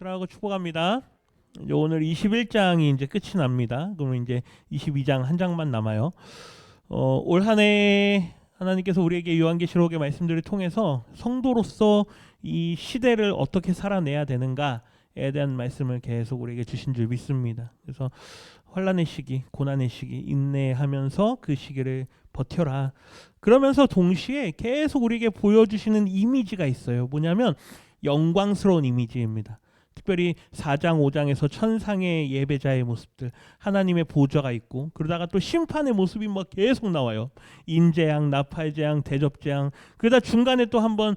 사랑하고 축복합니다. 이제 오늘 21장이 이제 끝이 납니다. 그러면 이제 22장 한 장만 남아요. 올 한 해 하나님께서 우리에게 요한계시록의 말씀들을 통해서 성도로서 이 시대를 어떻게 살아내야 되는가에 대한 말씀을 계속 우리에게 주신 줄 믿습니다. 그래서 환난의 시기, 고난의 시기, 인내하면서 그 시기를 버텨라. 그러면서 동시에 계속 우리에게 보여주시는 이미지가 있어요. 뭐냐면 영광스러운 이미지입니다. 특별히 4장 5장에서 천상의 예배자의 모습들, 하나님의 보좌가 있고, 그러다가 또 심판의 모습이 막 계속 나와요. 인재양, 나팔재양, 대접재양. 그러다 중간에 또 한번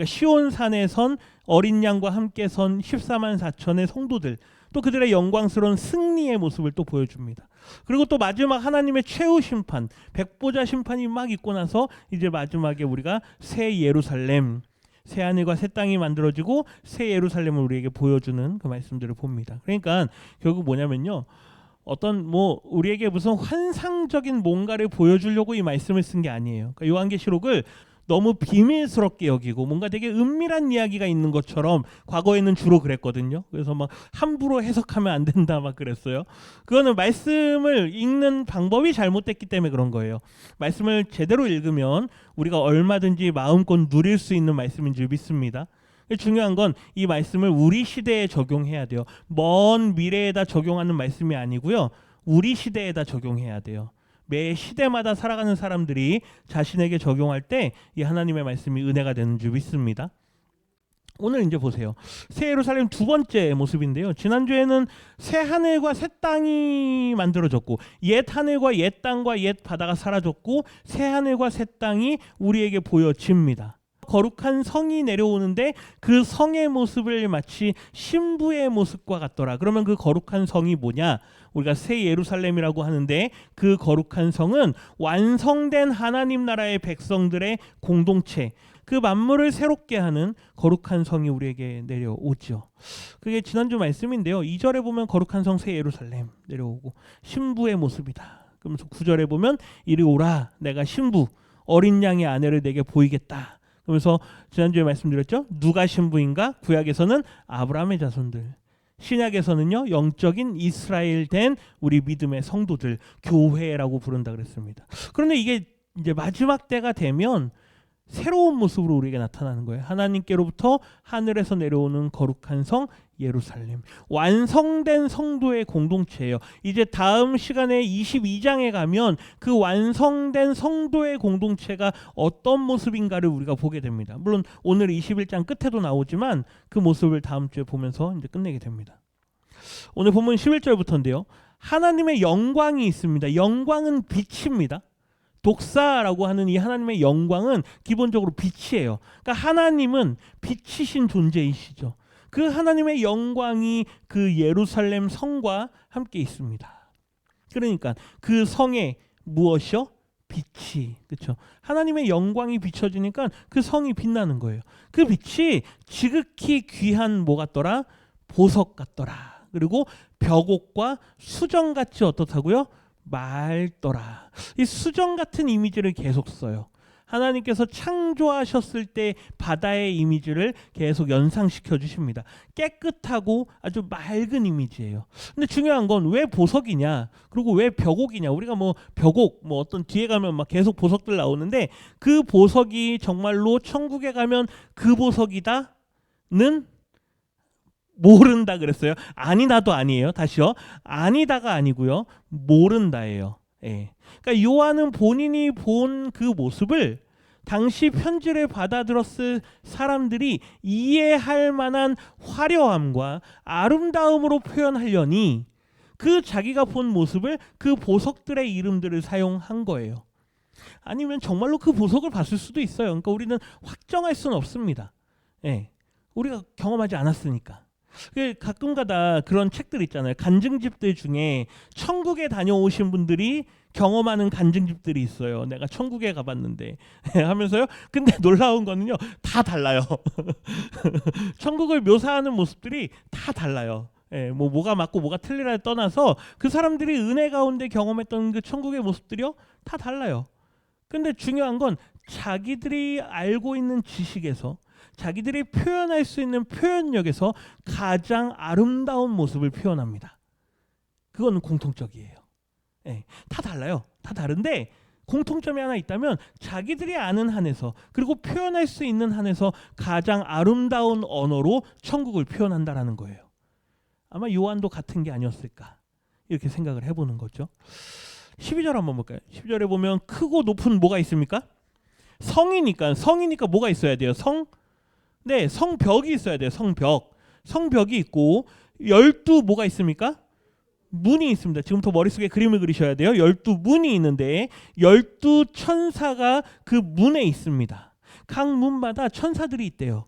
시온산에 선 어린 양과 함께 선 14만 4천의 성도들, 또 그들의 영광스러운 승리의 모습을 또 보여줍니다. 그리고 또 마지막 하나님의 최후 심판, 백보자 심판이 막 있고 나서 이제 마지막에 우리가 새 예루살렘, 새 하늘과 새 땅이 만들어지고 새 예루살렘을 우리에게 보여주는 그 말씀들을 봅니다. 그러니까 결국 뭐냐면요, 우리에게 무슨 환상적인 뭔가를 보여주려고 이 말씀을 쓴 게 아니에요. 그러니까 요한계시록을 너무 비밀스럽게 여기고 뭔가 되게 은밀한 이야기가 있는 것처럼 과거에는 주로 그랬거든요. 그래서 막 함부로 해석하면 안 된다 막 그랬어요. 그거는 말씀을 읽는 방법이 잘못됐기 때문에 그런 거예요. 말씀을 제대로 읽으면 우리가 얼마든지 마음껏 누릴 수 있는 말씀인 줄 믿습니다. 중요한 건 이 말씀을 우리 시대에 적용해야 돼요. 먼 미래에다 적용하는 말씀이 아니고요, 우리 시대에다 적용해야 돼요. 매 시대마다 살아가는 사람들이 자신에게 적용할 때 이 하나님의 말씀이 은혜가 되는 줄 믿습니다. 오늘 이제 보세요. 새 예루살렘 두 번째 모습인데요. 지난주에는 새 하늘과 새 땅이 만들어졌고, 옛 하늘과 옛 땅과 옛 바다가 사라졌고, 새 하늘과 새 땅이 우리에게 보여집니다. 거룩한 성이 내려오는데 그 성의 모습을 마치 신부의 모습과 같더라. 그러면 그 거룩한 성이 뭐냐? 우리가 새 예루살렘이라고 하는데, 그 거룩한 성은 완성된 하나님 나라의 백성들의 공동체, 그 만물을 새롭게 하는 거룩한 성이 우리에게 내려오죠. 그게 지난주 말씀인데요. 2절에 보면 거룩한 성 새 예루살렘 내려오고 신부의 모습이다. 그러면서 9절에 보면 이리 오라, 내가 신부 어린 양의 아내를 내게 보이겠다. 그러면서 지난주에 말씀드렸죠. 누가 신부인가? 구약에서는 아브라함의 자손들, 신약에서는요 영적인 이스라엘 된 우리 믿음의 성도들, 교회라고 부른다 그랬습니다. 그런데 이게 이제 마지막 때가 되면 새로운 모습으로 우리에게 나타나는 거예요. 하나님께로부터 하늘에서 내려오는 거룩한 성 예루살렘, 완성된 성도의 공동체예요. 이제 다음 시간에 22장에 가면 그 완성된 성도의 공동체가 어떤 모습인가를 우리가 보게 됩니다. 물론 오늘 21장 끝에도 나오지만 그 모습을 다음 주에 보면서 이제 끝내게 됩니다. 오늘 본문 11절부터인데요. 하나님의 영광이 있습니다. 영광은 빛입니다. 독사라고 하는 이 하나님의 영광은 기본적으로 빛이에요. 그러니까 하나님은 빛이신 존재이시죠. 그 하나님의 영광이 그 예루살렘 성과 함께 있습니다. 그러니까 그 성에 무엇이요? 빛이, 그렇죠? 하나님의 영광이 비춰지니까 그 성이 빛나는 거예요. 그 빛이 지극히 귀한 뭐 같더라? 보석 같더라. 그리고 벽옥과 수정같이 어떻다고요? 맑더라. 이 수정 같은 이미지를 계속 써요. 하나님께서 창조하셨을 때 바다의 이미지를 계속 연상시켜 주십니다. 깨끗하고 아주 맑은 이미지예요. 근데 중요한 건 왜 보석이냐, 그리고 왜 벽옥이냐. 우리가 벽옥 어떤 뒤에 가면 막 계속 보석들 나오는데, 그 보석이 정말로 천국에 가면 그 보석이다는 모른다 그랬어요. 아니다도 아니에요. 다시요. 아니다가 아니고요. 모른다예요. 예. 그러니까 요한은 본인이 본 그 모습을 당시 편지를 받아들었을 사람들이 이해할 만한 화려함과 아름다움으로 표현하려니 그 자기가 본 모습을 그 보석들의 이름들을 사용한 거예요. 아니면 정말로 그 보석을 봤을 수도 있어요. 그러니까 우리는 확정할 수는 없습니다. 예. 우리가 경험하지 않았으니까. 가끔가다 그런 책들 있잖아요. 간증집들 중에 천국에 다녀오신 분들이 경험하는 간증집들이 있어요. 내가 천국에 가봤는데 하면서요. 근데 놀라운 거는요, 다 달라요. 천국을 묘사하는 모습들이 다 달라요. 예, 뭐가 맞고 뭐가 틀리라를 떠나서 그 사람들이 은혜 가운데 경험했던 그 천국의 모습들이요, 다 달라요. 근데 중요한 건 자기들이 알고 있는 지식에서, 자기들이 표현할 수 있는 표현력에서 가장 아름다운 모습을 표현합니다. 그건 공통적이에요. 예, 다 달라요. 다 다른데 공통점이 하나 있다면 자기들이 아는 한에서 그리고 표현할 수 있는 한에서 가장 아름다운 언어로 천국을 표현한다라는 거예요. 아마 요한도 같은 게 아니었을까 이렇게 생각을 해보는 거죠. 12절 한번 볼까요? 12절에 보면 크고 높은 뭐가 있습니까? 성이니까 뭐가 있어야 돼요? 네, 성벽이 있어야 돼요. 성벽이 있고 12 뭐가 있습니까? 문이 있습니다. 지금부터 머릿속에 그림을 그리셔야 돼요. 12문이 있는데 12천사가 그 문에 있습니다. 각 문마다 천사들이 있대요.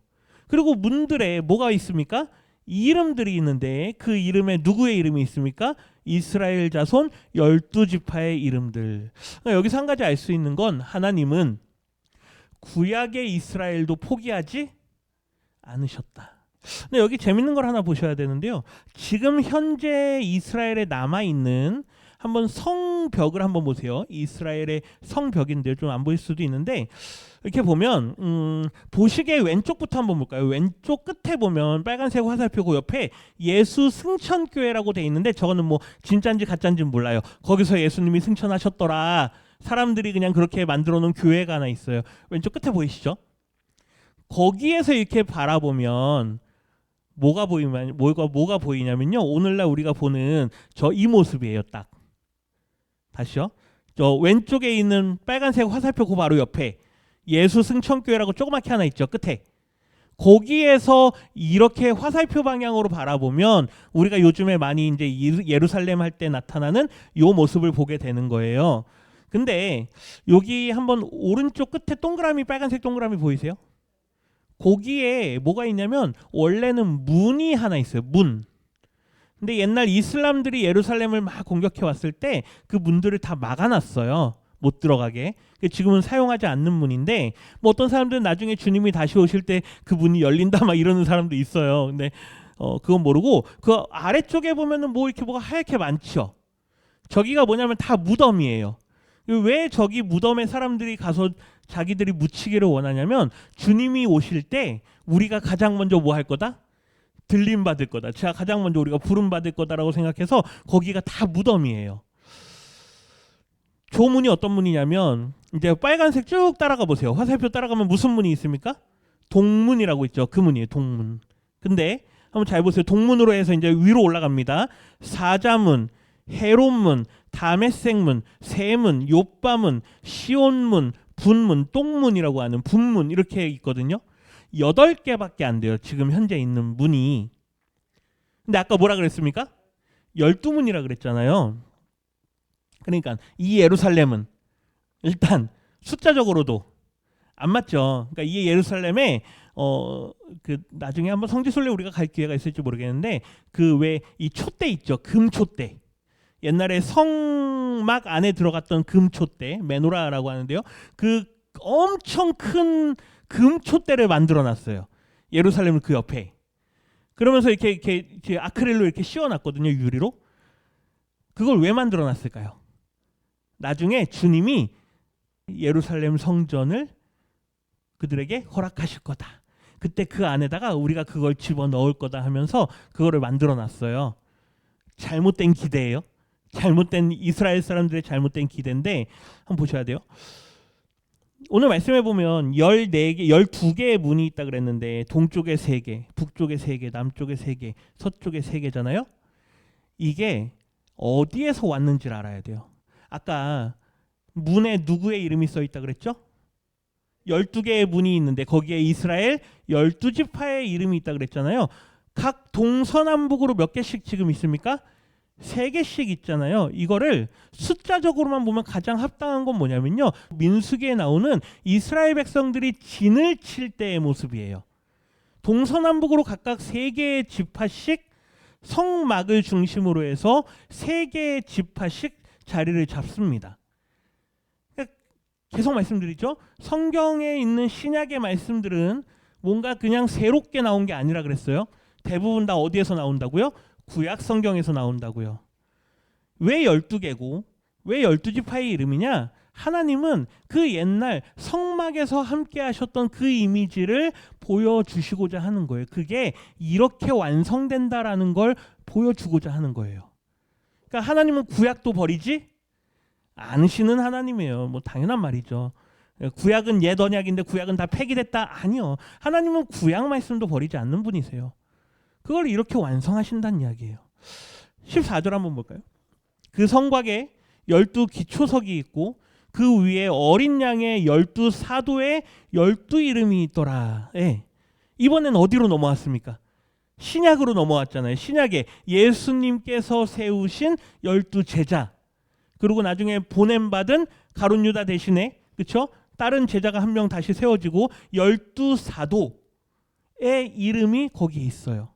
그리고 문들에 뭐가 있습니까? 이름들이 있는데 그 이름에 누구의 이름이 있습니까? 이스라엘 자손 12지파의 이름들. 여기서 한 가지 알 수 있는 건 하나님은 구약의 이스라엘도 포기하지 않으셨다. 근데 여기 재밌는 걸 하나 보셔야 되는데요. 지금 현재 이스라엘에 남아있는 한번 성벽을 한번 보세요. 이스라엘의 성벽인데요. 좀 안 보일 수도 있는데 이렇게 보면 보시기에 왼쪽부터 한번 볼까요? 왼쪽 끝에 보면 빨간색 화살표고 옆에 예수 승천교회라고 돼 있는데 저거는 뭐 진짜인지 가짜인지는 몰라요. 거기서 예수님이 승천하셨더라. 사람들이 그냥 그렇게 만들어 놓은 교회가 하나 있어요. 왼쪽 끝에 보이시죠? 거기에서 이렇게 바라보면 뭐가 보이냐면요. 오늘날 우리가 보는 저 이 모습이에요. 딱. 다시요. 저 왼쪽에 있는 빨간색 화살표 그 바로 옆에 예수 승천교회라고 조그맣게 하나 있죠. 끝에. 거기에서 이렇게 화살표 방향으로 바라보면 우리가 요즘에 많이 이제 예루살렘 할 때 나타나는 요 모습을 보게 되는 거예요. 근데 여기 한번 오른쪽 끝에 동그라미 빨간색 동그라미 보이세요? 거기에 뭐가 있냐면 원래는 문이 하나 있어요. 문. 근데 옛날 이슬람들이 예루살렘을 막 공격해 왔을 때 그 문들을 다 막아놨어요. 못 들어가게. 지금은 사용하지 않는 문인데 뭐 어떤 사람들은 나중에 주님이 다시 오실 때 그 문이 열린다 막 이러는 사람도 있어요. 근데 그건 모르고 그 아래쪽에 보면은 뭐 이렇게 뭐가 하얗게 많죠. 저기가 뭐냐면 다 무덤이에요. 왜 저기 무덤에 사람들이 가서 자기들이 묻히기를 원하냐면 주님이 오실 때 우리가 가장 먼저 뭐 할 거다? 들림 받을 거다. 제가 가장 먼저 우리가 부름 받을 거다라고 생각해서 거기가 다 무덤이에요. 조문이 어떤 문이냐면 이제 빨간색 쭉 따라가 보세요. 화살표 따라가면 무슨 문이 있습니까? 동문이라고 있죠. 그 문이에요. 동문. 근데 한번 잘 보세요. 동문으로 해서 이제 위로 올라갑니다. 사자문, 헤롯문, 다메섹문, 세문, 요바문, 시온문, 분문, 똥문이라고 하는 분문 이렇게 있거든요. 8개밖에 안 돼요. 지금 현재 있는 문이. 근데 아까 뭐라 그랬습니까? 12문이라 그랬잖아요. 그러니까 이 예루살렘은 일단 숫자적으로도 안 맞죠. 그러니까 이 예루살렘에 그 나중에 한번 성지순례 우리가 갈 기회가 있을지 모르겠는데 그 왜 이 촛대 있죠. 금촛대. 옛날에 성막 안에 들어갔던 금촛대, 메노라라고 하는데요. 그 엄청 큰 금촛대를 만들어놨어요. 예루살렘 그 옆에. 그러면서 이렇게 아크릴로 이렇게 씌워놨거든요. 유리로. 그걸 왜 만들어놨을까요? 나중에 주님이 예루살렘 성전을 그들에게 허락하실 거다. 그때 그 안에다가 우리가 그걸 집어넣을 거다 하면서 그거를 만들어놨어요. 잘못된 기대예요. 잘못된 이스라엘 사람들의 잘못된 기대인데 한번 보셔야 돼요. 오늘 말씀해 보면 14개, 12개의 문이 있다 그랬는데 동쪽에 3개, 북쪽에 3개, 남쪽에 3개, 서쪽에 3개잖아요. 이게 어디에서 왔는지를 알아야 돼요. 아까 문에 누구의 이름이 써 있다 그랬죠? 12개의 문이 있는데 거기에 이스라엘 12지파의 이름이 있다 그랬잖아요. 각 동서남북으로 몇 개씩 지금 있습니까? 3개씩 있잖아요. 이거를 숫자적으로만 보면 가장 합당한 건 뭐냐면요. 민수기에 나오는 이스라엘 백성들이 진을 칠 때의 모습이에요. 동서남북으로 각각 3개의 지파씩 성막을 중심으로 해서 3개의 지파씩 자리를 잡습니다. 계속 말씀드리죠. 성경에 있는 신약의 말씀들은 뭔가 그냥 새롭게 나온 게 아니라 그랬어요. 대부분 다 어디에서 나온다고요? 구약 성경에서 나온다고요. 왜 12개고 왜 12지파의 이름이냐? 하나님은 그 옛날 성막에서 함께 하셨던 그 이미지를 보여주시고자 하는 거예요. 그게 이렇게 완성된다라는 걸 보여주고자 하는 거예요. 그러니까 하나님은 구약도 버리지 않으시는 하나님이에요. 뭐 당연한 말이죠. 구약은 옛 언약인데 구약은 다 폐기됐다? 아니요. 하나님은 구약 말씀도 버리지 않는 분이세요. 그걸 이렇게 완성하신다는 이야기예요. 14절 한번 볼까요? 그 성곽에 12 기초석이 있고 그 위에 어린 양의 12 사도의 12 이름이 있더라. 예. 이번엔 어디로 넘어왔습니까? 신약으로 넘어왔잖아요. 신약에 예수님께서 세우신 12 제자, 그리고 나중에 보냄받은 가룟 유다 대신에, 그렇죠? 다른 제자가 한 명 다시 세워지고 12 사도의 이름이 거기에 있어요.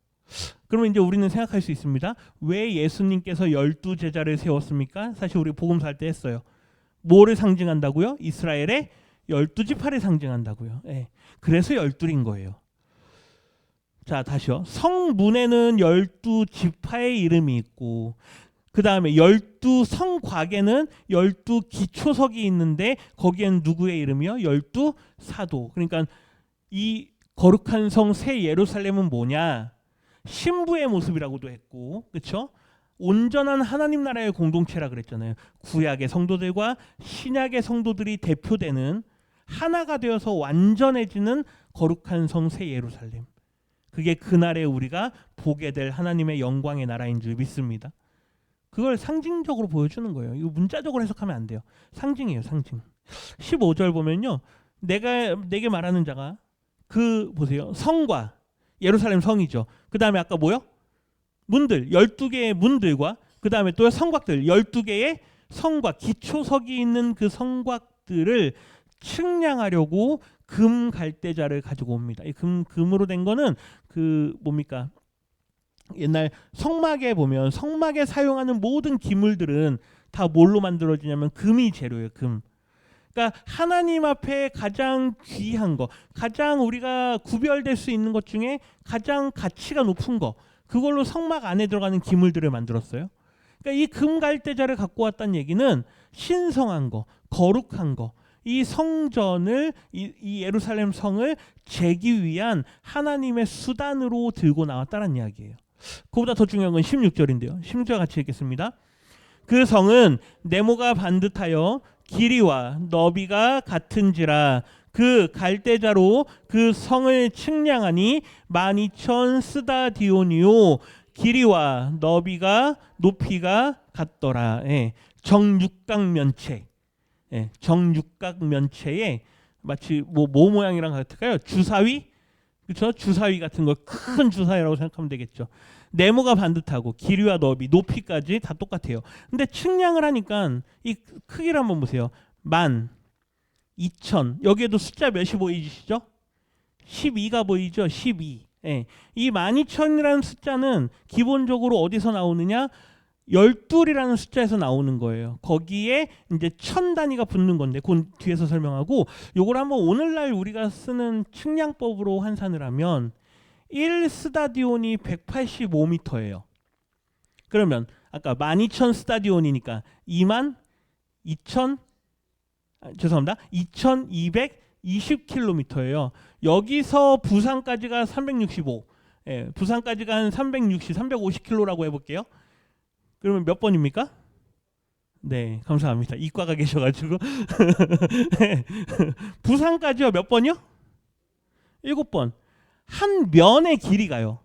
그러면 이제 우리는 생각할 수 있습니다. 왜 예수님께서 12 제자를 세웠습니까? 사실 우리 복음서 할 때 했어요. 뭐를 상징한다고요? 이스라엘의 12지파를 상징한다고요. 예. 그래서 12인 거예요. 자, 다시요. 성문에는 12지파의 이름이 있고 그 다음에 12 성곽에는 12 기초석이 있는데 거기엔 누구의 이름이요? 12 사도. 그러니까 이 거룩한 성 새 예루살렘은 뭐냐? 신부의 모습이라고도 했고, 그렇죠? 온전한 하나님 나라의 공동체라 그랬잖아요. 구약의 성도들과 신약의 성도들이 대표되는 하나가 되어서 완전해지는 거룩한 성 새 예루살렘. 그게 그날에 우리가 보게 될 하나님의 영광의 나라인 줄 믿습니다. 그걸 상징적으로 보여주는 거예요. 이거 문자적으로 해석하면 안 돼요. 상징이에요, 상징. 15절 보면요. 내게 말하는 자가 그 보세요. 성과 예루살렘 성이죠. 그 다음에 아까 뭐요? 문들 12개의 문들과 그 다음에 또 성곽들 12개의 성곽 기초석이 있는 그 성곽들을 측량하려고 금 갈대자를 가지고 옵니다. 이 금으로 된 거는 그 뭡니까? 옛날 성막에 보면 성막에 사용하는 모든 기물들은 다 뭘로 만들어지냐면 금이 재료예요. 금. 그러니까 하나님 앞에 가장 귀한 거, 가장 우리가 구별될 수 있는 것 중에 가장 가치가 높은 거, 그걸로 성막 안에 들어가는 기물들을 만들었어요. 그러니까 이 금갈대자를 갖고 왔다는 얘기는 신성한 거, 거룩한 거, 이 성전을 이 예루살렘 성을 재기 위한 하나님의 수단으로 들고 나왔다는 이야기예요. 그보다 더 중요한 건 16절인데요. 16절 같이 읽겠습니다. 그 성은 네모가 반듯하여 길이와 너비가 같은지라 그 갈대자로 그 성을 측량하니 12,000 스다디오니오 길이와 너비가 높이가 같더라. 예. 정육각면체. 예. 정육각면체에 마치 뭐 모양이랑 같을까요? 주사위? 그렇죠? 주사위 같은 거 큰 주사위라고 생각하면 되겠죠. 네모가 반듯하고 길이와 너비, 높이까지 다 똑같아요. 근데 측량을 하니까 이 크기를 한번 보세요. 12,000 여기에도 숫자 몇이 보이시죠? 12가 보이죠? 12. 예. 이 12,000이라는 숫자는 기본적으로 어디서 나오느냐? 12이라는 숫자에서 나오는 거예요. 거기에 이제 1000 단위가 붙는 건데 그건 뒤에서 설명하고 요걸 한번 오늘날 우리가 쓰는 측량법으로 환산을 하면 1 스타디온이 185m예요. 그러면 아까 12,000 스타디온이니까 2220km예요. 여기서 부산까지가 365. 예, 부산까지가 한 360, 350km라고 해볼게요. 그러면 몇 번입니까? 네, 감사합니다. 이과가 계셔가지고 부산까지요 몇 번이요? 7번. 한 면의 길이가요.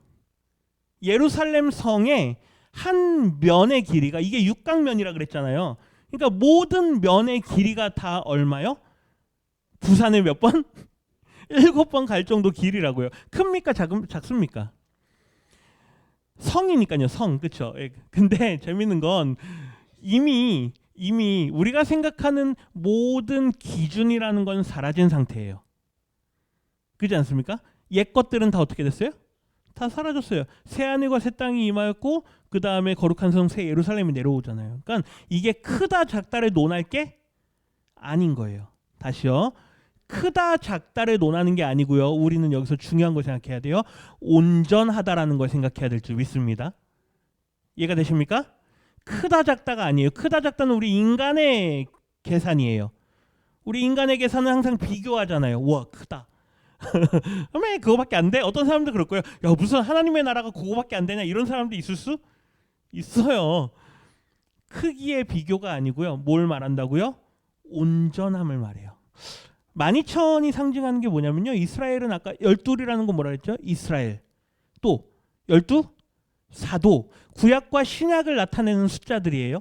예루살렘 성의 한 면의 길이가 이게 육각면이라 그랬잖아요. 그러니까 모든 면의 길이가 다 얼마요? 부산에 몇 번? 7번 갈 정도 길이라고요. 큽니까? 작습니까? 성이니까요. 성. 그렇죠? 근데 재밌는 건 이미 우리가 생각하는 모든 기준이라는 건 사라진 상태예요. 그렇지 않습니까? 옛 것들은 다 어떻게 됐어요? 다 사라졌어요. 새 하늘과 새 땅이 임하였고 그 다음에 거룩한 성 새 예루살렘이 내려오잖아요. 그러니까 이게 크다 작다를 논할 게 아닌 거예요. 다시요. 크다 작다를 논하는 게 아니고요. 우리는 여기서 중요한 걸 생각해야 돼요. 온전하다라는 걸 생각해야 될 줄 믿습니다. 이해가 되십니까? 크다 작다가 아니에요. 크다 작다는 우리 인간의 계산이에요. 우리 인간의 계산은 항상 비교하잖아요. 와 크다. 왜 그거밖에 안 돼? 어떤 사람도 그럴 거예요. 야 무슨 하나님의 나라가 그거밖에 안 되냐 이런 사람도 있을 수 있어요. 크기의 비교가 아니고요. 뭘 말한다고요? 온전함을 말해요. 12,000이 상징하는 게 뭐냐면요. 이스라엘은 아까 12이라는 거 뭐라 그랬죠? 이스라엘. 또 12? 사도. 구약과 신약을 나타내는 숫자들이에요.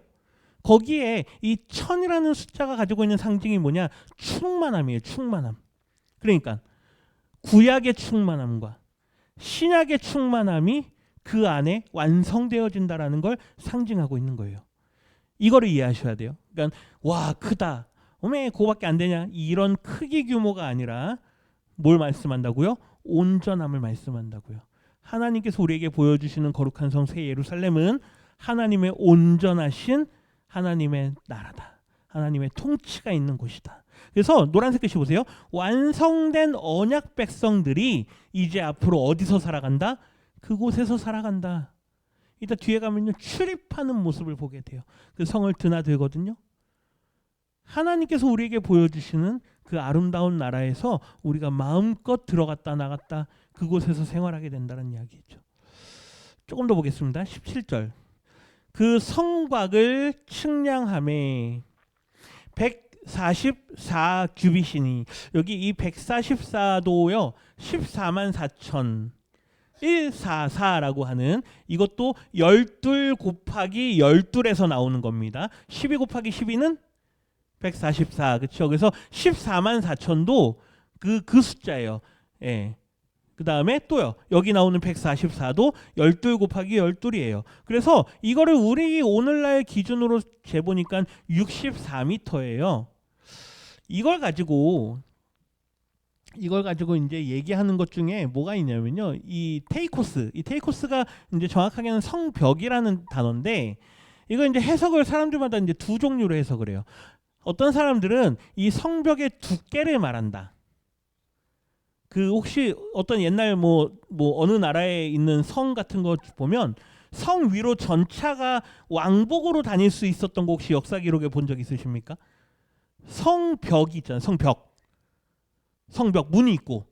거기에 이 1000이라는 숫자가 가지고 있는 상징이 뭐냐? 충만함이에요. 충만함. 그러니까 구약의 충만함과 신약의 충만함이 그 안에 완성되어진다라는 걸 상징하고 있는 거예요. 이거를 이해하셔야 돼요. 그러니까 와 크다. 어메 그거밖에 안 되냐? 이런 크기 규모가 아니라 뭘 말씀한다고요? 온전함을 말씀한다고요. 하나님께서 우리에게 보여주시는 거룩한 성 새 예루살렘은 하나님의 온전하신 하나님의 나라다. 하나님의 통치가 있는 곳이다. 그래서 노란색 글씨 보세요. 완성된 언약 백성들이 이제 앞으로 어디서 살아간다? 그곳에서 살아간다. 이따 뒤에 가면요 출입하는 모습을 보게 돼요. 그 성을 드나들거든요. 하나님께서 우리에게 보여주시는 그 아름다운 나라에서 우리가 마음껏 들어갔다 나갔다 그곳에서 생활하게 된다는 이야기죠. 조금 더 보겠습니다. 17절. 그 성곽을 측량함에 144 규빗이니 여기 이 144도요 14만 4천 144라고 하는 이것도 12 곱하기 12에서 나오는 겁니다. 12 곱하기 12는 144 그렇죠. 그래서 14만 4천도 그 숫자예요. 예. 그 다음에 또요. 여기 나오는 144도 12 곱하기 12이에요. 그래서 이거를 우리 오늘날 기준으로 재보니까 64m예요. 이걸 가지고 이제 얘기하는 것 중에 뭐가 있냐면요. 이 테이코스가 이제 정확하게는 성벽이라는 단어인데 이거 이제 해석을 사람들마다 이제 두 종류로 해석을 해요. 어떤 사람들은 이 성벽의 두께를 말한다. 그 혹시 어떤 옛날 뭐 어느 나라에 있는 성 같은 거 보면 성 위로 전차가 왕복으로 다닐 수 있었던 거 혹시 역사 기록에 본 적 있으십니까? 성벽이 있잖아요. 성벽 문이 있고.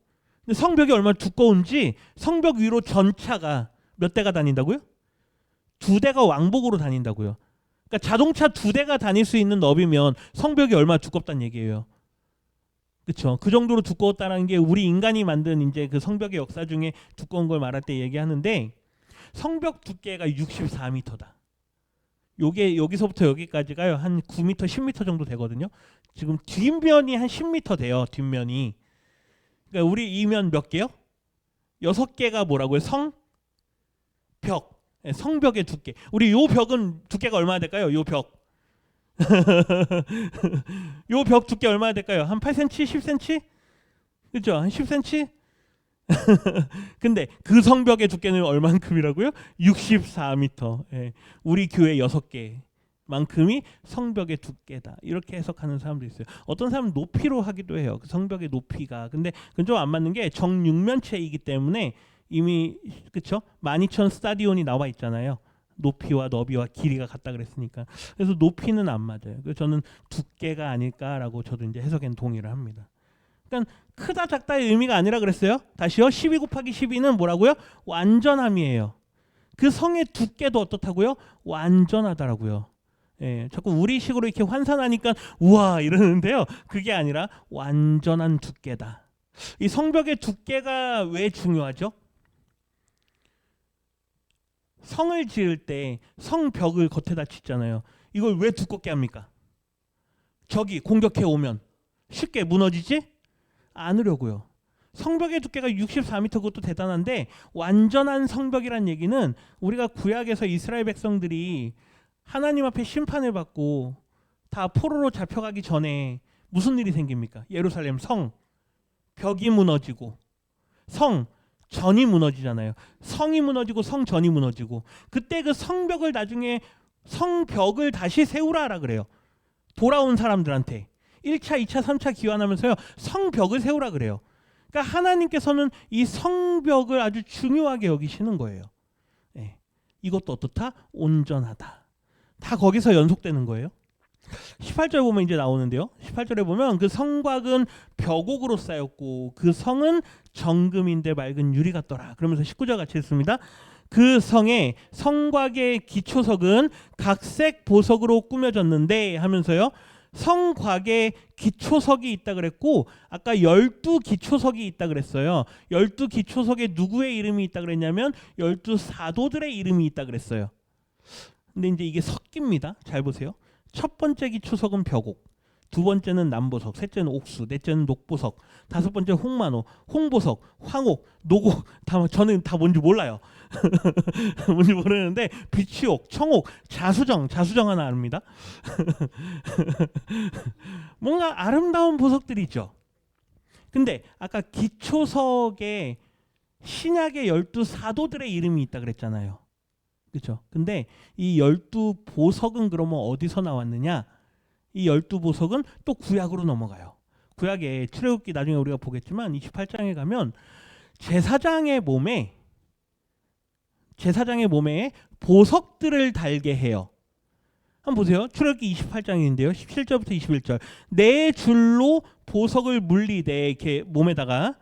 근데 성벽이 얼마나 두꺼운지 성벽 위로 전차가 몇 대가 다닌다고요? 2대가 왕복으로 다닌다고요. 그러니까 자동차 2대가 다닐 수 있는 너비면 성벽이 얼마나 두껍다는 얘기예요. 그렇죠. 그 정도로 두꺼웠다는 게 우리 인간이 만든 이제 그 성벽의 역사 중에 두꺼운 걸 말할 때 얘기하는데 성벽 두께가 64m다. 요게 여기서부터 여기까지가요 한 9m, 10m 정도 되거든요. 지금 뒷면이 한 10m 돼요. 뒷면이. 그러니까 우리 이면 몇 개요? 6개가 뭐라고요? 성벽. 성벽의 두께. 우리 요 벽은 두께가 얼마나 될까요? 요 벽. 요 벽 두께 얼마나 될까요? 한 8cm, 10cm? 그죠? 한 10cm? 근데 그 성벽의 두께는 얼만큼이라고요? 64m. 예. 우리 교회 6개 만큼이 성벽의 두께다. 이렇게 해석하는 사람도 있어요. 어떤 사람은 높이로 하기도 해요. 그 성벽의 높이가. 근데 그건 좀 안 맞는 게 정육면체이기 때문에 이미 그쵸? 12,000 스타디온이 나와 있잖아요. 높이와 너비와 길이가 같다 그랬으니까. 그래서 높이는 안 맞아요. 그래서 저는 두께가 아닐까라고 저도 이제 해석엔 동의를 합니다. 그러니까 크다 작다의 의미가 아니라 그랬어요. 다시요. 12 곱하기 12는 뭐라고요? 완전함이에요. 그 성의 두께도 어떻다고요? 완전하다라고요. 예, 자꾸 우리식으로 이렇게 환산하니까 우와 이러는데요. 그게 아니라 완전한 두께다. 이 성벽의 두께가 왜 중요하죠? 성을 지을 때 성벽을 겉에다 짓잖아요. 이걸 왜 두껍게 합니까? 적이 공격해 오면 쉽게 무너지지 않으려고요. 성벽의 두께가 64m 그것도 대단한데 완전한 성벽이란 얘기는 우리가 구약에서 이스라엘 백성들이 하나님 앞에 심판을 받고 다 포로로 잡혀가기 전에 무슨 일이 생깁니까? 예루살렘 성 벽이 무너지고 성 전이 무너지잖아요. 성이 무너지고 성전이 무너지고 그때 그 성벽을 나중에 성벽을 다시 세우라라 그래요. 돌아온 사람들한테 1차, 2차, 3차 기원하면서요. 성벽을 세우라 그래요. 그러니까 하나님께서는 이 성벽을 아주 중요하게 여기시는 거예요. 네. 이것도 어떻다? 온전하다. 다 거기서 연속되는 거예요. 18절 보면 이제 나오는데요. 18절에 보면 그 성곽은 벽옥으로 쌓였고 그 성은 정금인데 맑은 유리 같더라. 그러면서 19절 같이 했습니다. 그 성의 성곽의 기초석은 각색 보석으로 꾸며졌는데 하면서요. 성곽에 기초석이 있다 그랬고 아까 12기초석이 있다 그랬어요. 12기초석에 누구의 이름이 있다 그랬냐면 12사도들의 이름이 있다 그랬어요. 근데 이제 이게 섞입니다. 잘 보세요. 첫 번째 기초석은 벽옥, 두 번째는 남보석, 셋째는 옥수, 넷째는 녹보석, 다섯 번째 홍만호, 홍보석, 황옥, 녹옥. 저는 다 뭔지 몰라요. 뭔지 모르는데 비치옥, 청옥, 자수정 하나 압니다. 뭔가 아름다운 보석들이죠. 근데 아까 기초석에 신약의 12사도들의 이름이 있다 그랬잖아요. 그렇죠? 근데 이 12보석은 그러면 어디서 나왔느냐? 이 12보석은 또 구약으로 넘어가요. 구약의 출애굽기 나중에 우리가 보겠지만 28장에 가면 제사장의 몸에 보석들을 달게 해요. 한번 보세요. 출애굽기 28장인데요. 17절부터 21절. 네 줄로 보석을 물리되 이렇게 몸에다가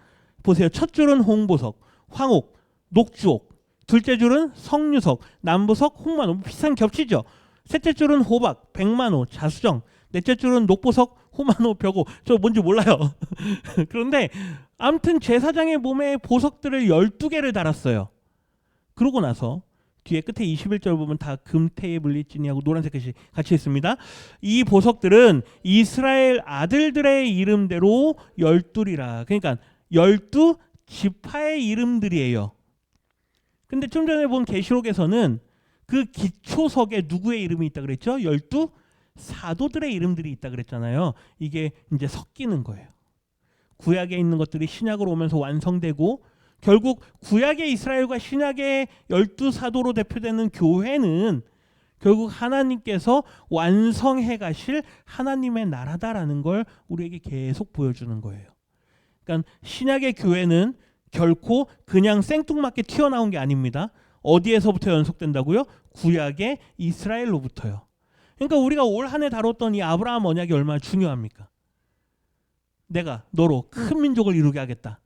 보세요. 첫 줄은 홍보석, 황옥, 녹주옥. 둘째 줄은 석류석, 남보석, 홍만호. 비슷한 겹치죠. 셋째 줄은 호박, 백만호, 자수정. 넷째 줄은 녹보석, 호만호, 벽옥. 저 뭔지 몰라요. 그런데 아무튼 제사장의 몸에 보석들을 12개를 달았어요. 그러고 나서 뒤에 끝에 21절 보면 다 금태에 물리지니 하고 노란색 글씨 같이 있습니다. 이 보석들은 이스라엘 아들들의 이름대로 12이라. 그러니까 12지파의 이름들이에요. 근데 좀 전에 본 계시록에서는 그 기초석에 누구의 이름이 있다 그랬죠? 12사도들의 이름들이 있다 그랬잖아요. 이게 이제 섞이는 거예요. 구약에 있는 것들이 신약으로 오면서 완성되고 결국 구약의 이스라엘과 신약의 12사도로 대표되는 교회는 결국 하나님께서 완성해 가실 하나님의 나라다라는 걸 우리에게 계속 보여주는 거예요. 그러니까 신약의 교회는 결코 그냥 생뚱맞게 튀어나온 게 아닙니다. 어디에서부터 연속된다고요? 구약의 이스라엘로부터요. 그러니까 우리가 올 한 해 다뤘던 이 아브라함 언약이 얼마나 중요합니까? 내가 너로 큰 민족을 이루게 하겠다.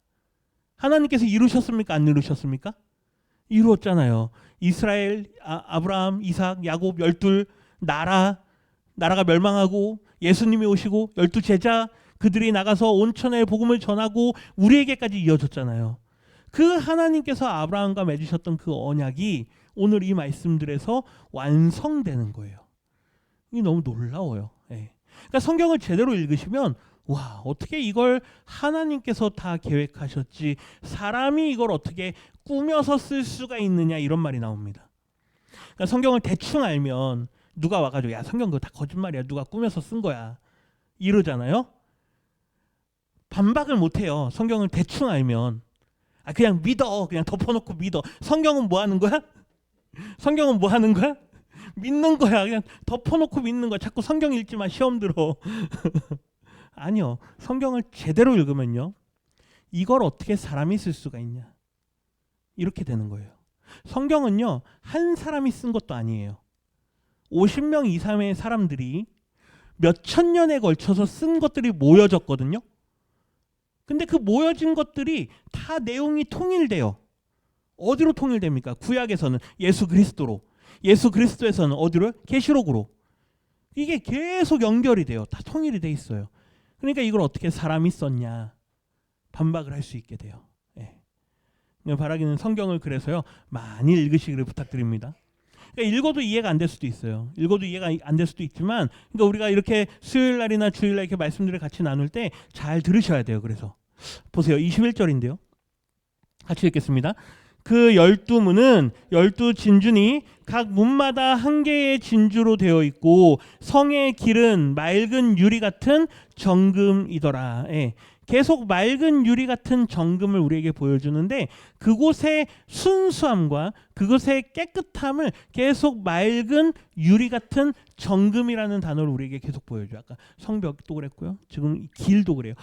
하나님께서 이루셨습니까? 안 이루셨습니까? 이루었잖아요. 이스라엘, 아브라함, 이삭, 야곱 12 나라가 멸망하고 예수님이 오시고 12 제자 그들이 나가서 온천에 복음을 전하고 우리에게까지 이어졌잖아요. 그 하나님께서 아브라함과 맺으셨던 그 언약이 오늘 이 말씀들에서 완성되는 거예요. 이게 너무 놀라워요. 예. 그러니까 성경을 제대로 읽으시면 와, 어떻게 이걸 하나님께서 다 계획하셨지, 사람이 이걸 어떻게 꾸며서 쓸 수가 있느냐, 이런 말이 나옵니다. 그러니까 성경을 대충 알면 누가 와가지고 야, 성경 그거 다 거짓말이야, 누가 꾸며서 쓴 거야 이러잖아요. 반박을 못해요. 성경을 대충 알면. 그냥 믿어. 그냥 덮어놓고 믿어. 성경은 뭐 하는 거야? 성경은 뭐 하는 거야? 믿는 거야. 그냥 덮어놓고 믿는 거야. 자꾸 성경 읽지 마, 시험 들어. 아니요. 성경을 제대로 읽으면요, 이걸 어떻게 사람이 쓸 수가 있냐, 이렇게 되는 거예요. 성경은요, 한 사람이 쓴 것도 아니에요. 50명 이상의 사람들이 몇 천 년에 걸쳐서 쓴 것들이 모여졌거든요. 근데 그 모여진 것들이 다 내용이 통일돼요. 어디로 통일됩니까? 구약에서는 예수 그리스도로, 예수 그리스도에서는 어디로? 계시록으로. 이게 계속 연결이 돼요. 다 통일이 돼 있어요. 그러니까 이걸 어떻게 사람이 썼냐, 반박을 할 수 있게 돼요. 예. 바라기는 성경을 그래서요, 많이 읽으시기를 부탁드립니다. 그러니까 읽어도 이해가 안 될 수도 있어요. 읽어도 이해가 안 될 수도 있지만, 그러니까 우리가 이렇게 수요일 날이나 주일 날 이렇게 말씀들을 같이 나눌 때 잘 들으셔야 돼요. 그래서 보세요. 21절인데요. 같이 읽겠습니다. 그 12문은 12진주니 각 문마다 한 개의 진주로 되어 있고 성의 길은 맑은 유리 같은 정금이더라. 예. 계속 맑은 유리 같은 정금을 우리에게 보여주는데 그곳의 순수함과 그곳의 깨끗함을 계속 맑은 유리 같은 정금이라는 단어를 우리에게 계속 보여줘요. 아까 성벽도 그랬고요. 지금 길도 그래요.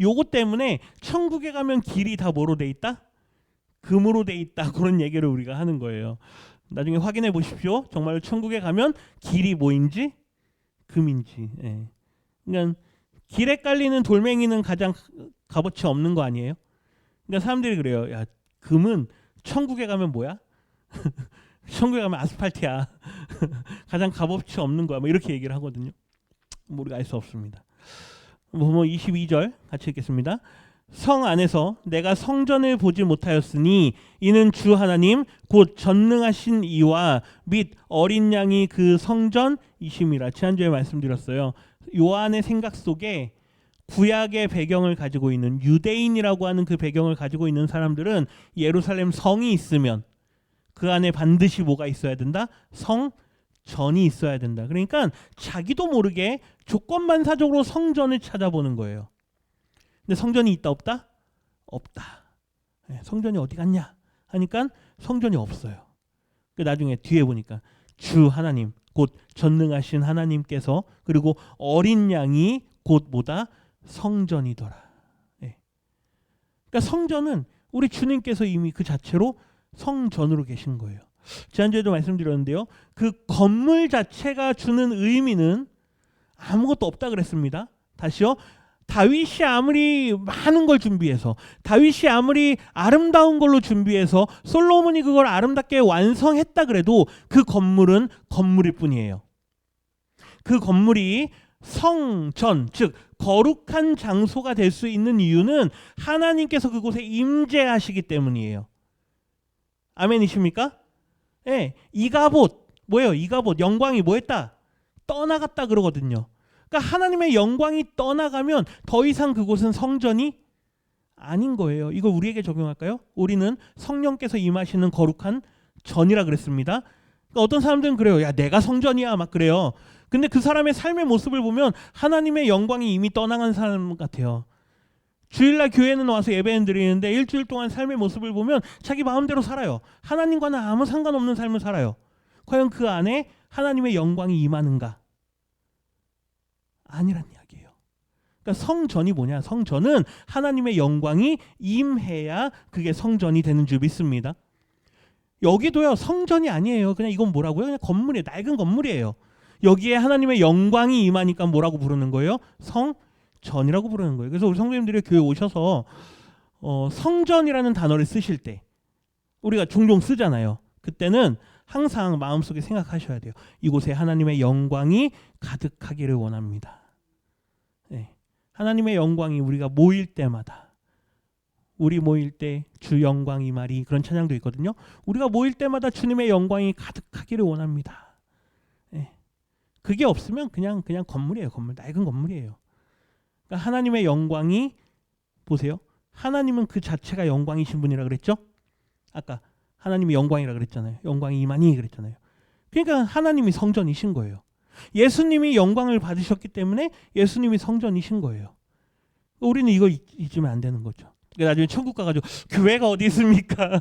요거 때문에 천국에 가면 길이 다 뭐로 돼 있다? 금으로 돼 있다. 그런 얘기를 우리가 하는 거예요. 나중에 확인해 보십시오. 정말 천국에 가면 길이 뭐인지 금인지. 예. 그러니까 길에 깔리는 돌멩이는 가장 값어치 없는 거 아니에요? 그러니까 사람들이 그래요. 야, 금은 천국에 가면 뭐야? 천국에 가면 아스팔트야. 가장 값어치 없는 거야. 뭐 이렇게 얘기를 하거든요. 우리가 알 수 없습니다. 22절 같이 읽겠습니다. 성 안에서 내가 성전을 보지 못하였으니 이는 주 하나님 곧 전능하신 이와 및 어린 양이 그 성전이심이라. 지난주에 말씀드렸어요. 요한의 생각 속에 구약의 배경을 가지고 있는 유대인이라고 하는 그 배경을 가지고 있는 사람들은 예루살렘 성이 있으면 그 안에 반드시 뭐가 있어야 된다? 성전이 있어야 된다. 그러니까 자기도 모르게 조건반사적으로 성전을 찾아보는 거예요. 근데 성전이 있다 없다? 없다. 성전이 어디 갔냐 하니까 성전이 없어요. 나중에 뒤에 보니까 주 하나님 곧 전능하신 하나님께서 그리고 어린 양이 곧 뭐다? 성전이더라. 그러니까 성전은 우리 주님께서 이미 그 자체로 성전으로 계신 거예요. 지난주에도 말씀드렸는데요. 그 건물 자체가 주는 의미는 아무것도 없다 그랬습니다. 다시요. 다윗이 아무리 많은 걸 준비해서 다윗이 아무리 아름다운 걸로 준비해서 솔로몬이 그걸 아름답게 완성했다 그래도 그 건물은 건물일 뿐이에요. 그 건물이 성전, 즉 거룩한 장소가 될 수 있는 이유는 하나님께서 그곳에 임재하시기 때문이에요. 아멘이십니까? 예, 이가봇 뭐예요? 이가봇 영광이 뭐했다? 떠나갔다 그러거든요. 그러니까 하나님의 영광이 떠나가면 더 이상 그곳은 성전이 아닌 거예요. 이걸 우리에게 적용할까요? 우리는 성령께서 임하시는 거룩한 전이라 그랬습니다. 그러니까 어떤 사람들은 그래요. 야, 내가 성전이야 막 그래요. 근데 그 사람의 삶의 모습을 보면 하나님의 영광이 이미 떠나간 사람 같아요. 주일날 교회는 와서 예배는 드리는데 일주일 동안 삶의 모습을 보면 자기 마음대로 살아요. 하나님과는 아무 상관없는 삶을 살아요. 과연 그 안에 하나님의 영광이 임하는가? 아니란 이야기예요. 그러니까 성전이 뭐냐? 성전은 하나님의 영광이 임해야 그게 성전이 되는 줄 믿습니다. 여기도요. 성전이 아니에요. 그냥 이건 뭐라고요? 그냥 건물이에요. 낡은 건물이에요. 여기에 하나님의 영광이 임하니까 뭐라고 부르는 거예요? 성전이라고 부르는 거예요. 그래서 우리 성도님들이 교회 오셔서 성전이라는 단어를 쓰실 때 우리가 종종 쓰잖아요. 그때는 항상 마음속에 생각하셔야 돼요. 이곳에 하나님의 영광이 가득하기를 원합니다. 네. 하나님의 영광이 우리가 모일 때마다 우리 모일 때 주 영광 임하리 그런 찬양도 있거든요. 우리가 모일 때마다 주님의 영광이 가득하기를 원합니다. 네. 그게 없으면 그냥 건물이에요. 건물 낡은 건물이에요. 그러니까 하나님의 영광이 보세요. 하나님은 그 자체가 영광이신 분이라 그랬죠. 아까 하나님이 영광이라 그랬잖아요. 영광이 임하니 그랬잖아요. 그러니까 하나님이 성전이신 거예요. 예수님이 영광을 받으셨기 때문에 예수님이 성전이신 거예요. 우리는 이거 잊으면 안 되는 거죠. 그러니까 나중에 천국 가가지고 교회가 어디 있습니까?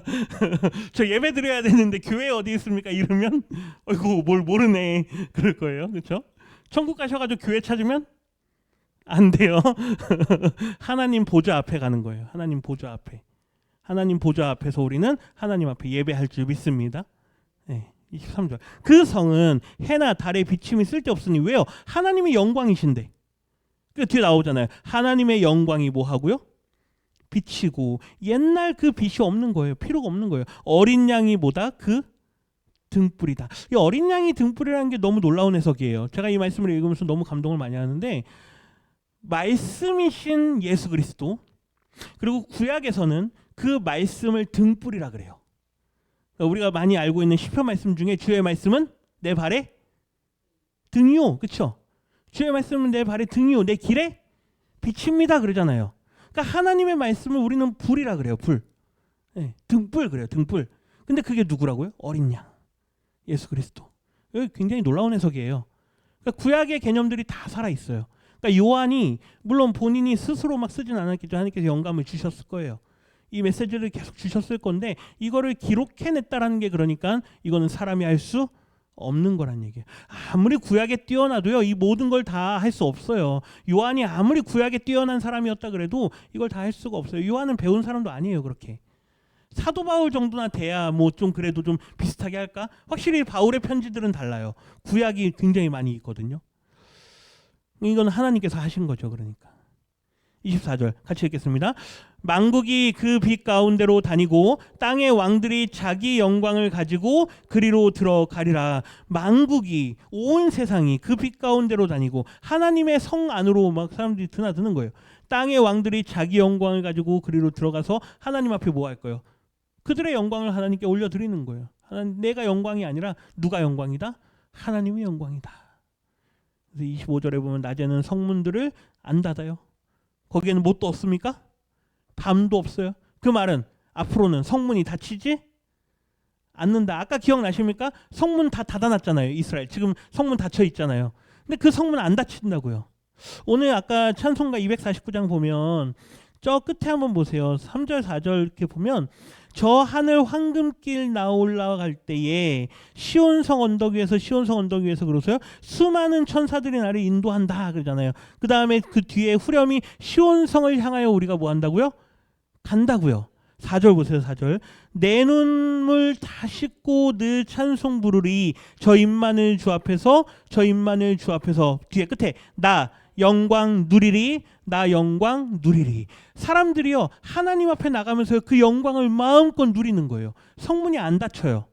저 예배 드려야 되는데 교회 어디 있습니까? 이러면 어이구 뭘 모르네 그럴 거예요. 그렇죠? 천국 가셔가지고 교회 찾으면 안 돼요. 하나님 보좌 앞에 가는 거예요. 하나님 보좌 앞에. 하나님 보좌 앞에서 우리는 하나님 앞에 예배할 줄 믿습니다. 네, 23절. 그 성은 해나 달의 비침이 쓸데없으니 왜요? 하나님이 영광이신데. 그 뒤에 나오잖아요. 하나님의 영광이 뭐 하고요? 빛이고 옛날 그 빛이 없는 거예요. 필요가 없는 거예요. 어린 양이 뭐다? 그 등불이다. 이 어린 양이 등불이라는 게 너무 놀라운 해석이에요. 제가 이 말씀을 읽으면서 너무 감동을 많이 하는데 말씀이신 예수 그리스도 그리고 구약에서는 그 말씀을 등불이라 그래요. 그러니까 우리가 많이 알고 있는 시편 말씀 중에 주의 말씀은 내 발에 등이요. 그렇죠? 주의 말씀은 내 발에 등이요. 내 길에 빛입니다. 그러잖아요. 그러니까 하나님의 말씀을 우리는 불이라 그래요. 불. 네, 등불 그래요. 등불. 근데 그게 누구라고요? 어린 양. 예수 그리스도. 여기 굉장히 놀라운 해석이에요. 그러니까 구약의 개념들이 다 살아있어요. 그러니까 요한이 물론 본인이 스스로 막 쓰진 않았겠죠. 하나님께서 영감을 주셨을 거예요. 이 메시지를 계속 주셨을 건데 이거를 기록해냈다라는 게 그러니까 이거는 사람이 할 수 없는 거란 얘기예요. 아무리 구약에 뛰어나도요. 이 모든 걸 다 할 수 없어요. 요한이 아무리 구약에 뛰어난 사람이었다 그래도 이걸 다 할 수가 없어요. 요한은 배운 사람도 아니에요. 그렇게. 사도 바울 정도나 돼야 뭐 좀 그래도 좀 비슷하게 할까? 확실히 바울의 편지들은 달라요. 구약이 굉장히 많이 있거든요. 이건 하나님께서 하신 거죠. 그러니까 24절 같이 읽겠습니다. 만국이 그 빛 가운데로 다니고 땅의 왕들이 자기 영광을 가지고 그리로 들어가리라. 만국이, 온 세상이 그 빛 가운데로 다니고 하나님의 성 안으로 막 사람들이 드나드는 거예요. 땅의 왕들이 자기 영광을 가지고 그리로 들어가서 하나님 앞에 뭐 할 거예요? 그들의 영광을 하나님께 올려드리는 거예요. 하나님, 내가 영광이 아니라 누가 영광이다? 하나님의 영광이다. 그래서 25절에 보면 낮에는 성문들을 안 닫아요. 거기에는 뭣도 없습니까? 밤도 없어요. 그 말은 앞으로는 성문이 닫히지 않는다. 아까 기억나십니까? 성문 다 닫아놨잖아요. 이스라엘 지금 성문 닫혀 있잖아요. 근데 그 성문 안 닫힌다고요. 오늘 아까 찬송가 249장 보면 저 끝에 한번 보세요. 3절 4절 이렇게 보면 저 하늘 황금길 나올라갈 때에 시온성 언덕 위에서 그러세요. 수많은 천사들이 나를 인도한다 그러잖아요. 그 다음에 그 뒤에 후렴이 시온성을 향하여 우리가 뭐 한다고요? 간다고요. 4절 보세요. 4절. 내 눈물 다 씻고 늘 찬송 부르리. 저 임마늘 주 앞에서 뒤에 끝에 나 영광 누리리. 나 영광 누리리. 사람들이요 하나님 앞에 나가면서 그 영광을 마음껏 누리는 거예요. 성문이 안 닫혀요.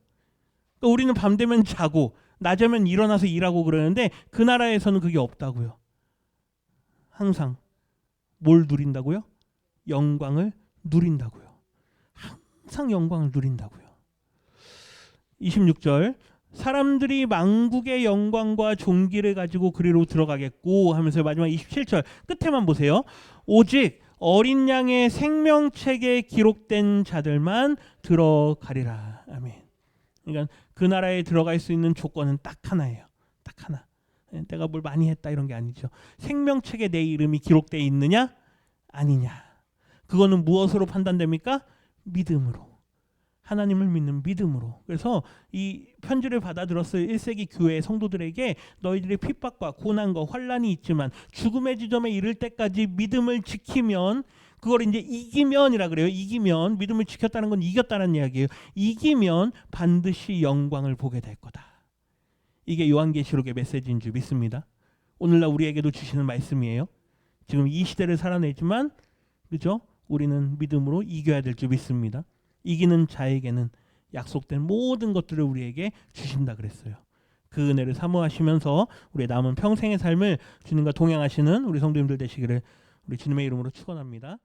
그러니까 우리는 밤 되면 자고 낮에면 일어나서 일하고 그러는데 그 나라에서는 그게 없다고요. 항상 뭘 누린다고요? 영광을 누린다고요. 항상 영광을 누린다고요. 26절. 사람들이 만국의 영광과 존귀를 가지고 그리로 들어가겠고 하면서 마지막 27절 끝에만 보세요. 오직 어린 양의 생명책에 기록된 자들만 들어가리라. 아멘. 그러니까 그 나라에 들어갈 수 있는 조건은 딱 하나예요. 딱 하나. 내가 뭘 많이 했다 이런 게 아니죠. 생명책에 내 이름이 기록되어 있느냐 아니냐. 그거는 무엇으로 판단됩니까? 믿음으로. 하나님을 믿는 믿음으로. 그래서 이 편지를 받아들었을 1세기 교회 성도들에게 너희들의 핍박과 고난과 환난이 있지만 죽음의 지점에 이를 때까지 믿음을 지키면 그걸 이제 이기면이라 그래요. 이기면 믿음을 지켰다는 건 이겼다는 이야기예요. 이기면 반드시 영광을 보게 될 거다. 이게 요한계시록의 메시지인 줄 믿습니다. 오늘날 우리에게도 주시는 말씀이에요. 지금 이 시대를 살아내지만 그죠? 우리는 믿음으로 이겨야 될 줄 믿습니다. 이기는 자에게는 약속된 모든 것들을 우리에게 주신다 그랬어요. 그 은혜를 사모하시면서 우리의 남은 평생의 삶을 주님과 동행하시는 우리 성도님들 되시기를 우리 주님의 이름으로 축원합니다.